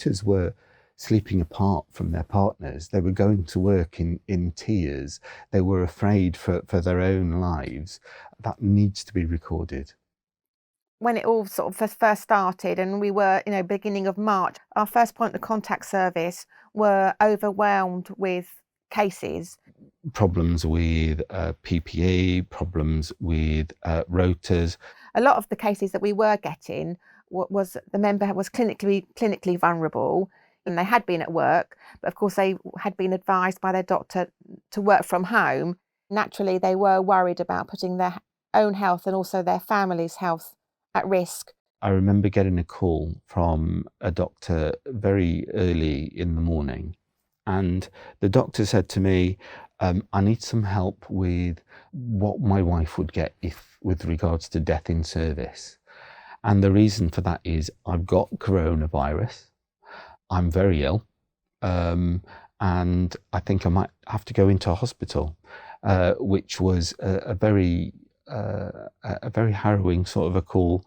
doctors were sleeping apart from their partners. They were going to work in tears. They were afraid for their own lives. That needs to be recorded. When it all sort of first started, and we were, beginning of March, our first point of contact service were overwhelmed with cases. Problems with PPE, problems with rotors. A lot of the cases that we were getting was the member was clinically vulnerable, and they had been at work, but of course they had been advised by their doctor to work from home. Naturally, they were worried about putting their own health and also their family's health at risk. I remember getting a call from a doctor very early in the morning, and the doctor said to me, I need some help with what my wife would get with regards to death in service. And the reason for that is I've got coronavirus, I'm very ill, and I think I might have to go into a hospital, which was a very harrowing sort of a call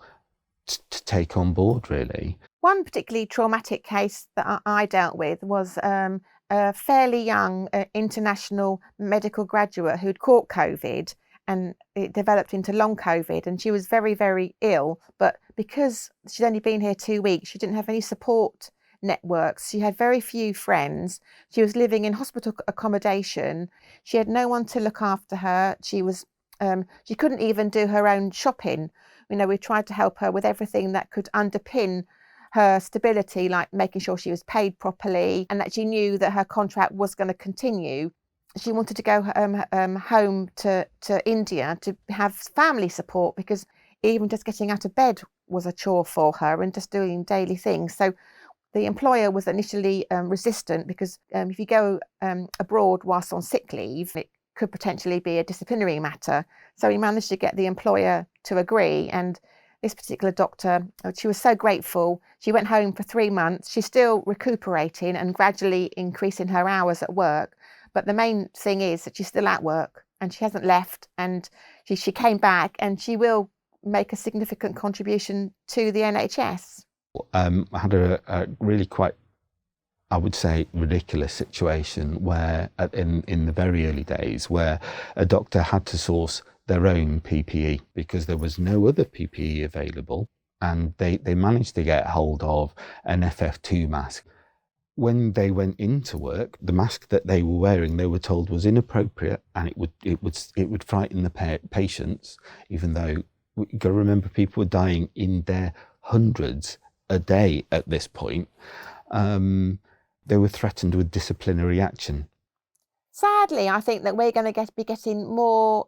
to take on board, really. One particularly traumatic case that I dealt with was a fairly young international medical graduate who'd caught COVID, and it developed into long COVID, and she was very, very ill. But because she'd only been here 2 weeks, she didn't have any support networks. She had very few friends. She was living in hospital accommodation. She had no one to look after her. She couldn't even do her own shopping. We tried to help her with everything that could underpin her stability, like making sure she was paid properly and that she knew that her contract was going to continue. She wanted to go home to India to have family support, because even just getting out of bed was a chore for her, and just doing daily things. So the employer was initially resistant, because if you go abroad whilst on sick leave, it could potentially be a disciplinary matter. So we managed to get the employer to agree, and this particular doctor, she was so grateful. She went home for 3 months. She's still recuperating and gradually increasing her hours at work. But the main thing is that she's still at work and she hasn't left, and she came back, and she will make a significant contribution to the NHS. I had a really quite, I would say, ridiculous situation where in the very early days, where a doctor had to source their own PPE because there was no other PPE available, and they managed to get hold of an FF2 mask. When they went into work, the mask that they were wearing, they were told was inappropriate, and it would frighten the patients, even though you've got to remember people were dying in their hundreds a day at this point. They were threatened with disciplinary action. Sadly, I think that we're going to be getting more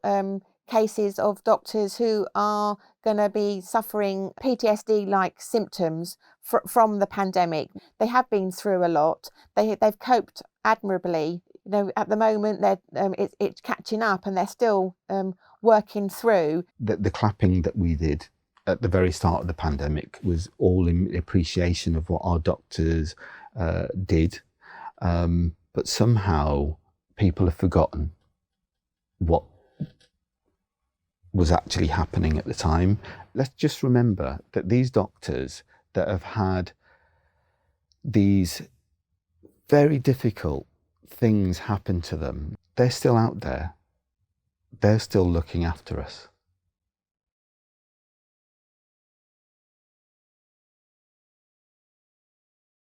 cases of doctors who are going to be suffering PTSD-like symptoms from the pandemic. They have been through a lot. They've coped admirably. At the moment, it's catching up, and they're still working through. The clapping that we did at the very start of the pandemic was all in appreciation of what our doctors did, but somehow people have forgotten what was actually happening at the time. Let's just remember that these doctors that have had these very difficult things happen to them, they're still out there. They're still looking after us.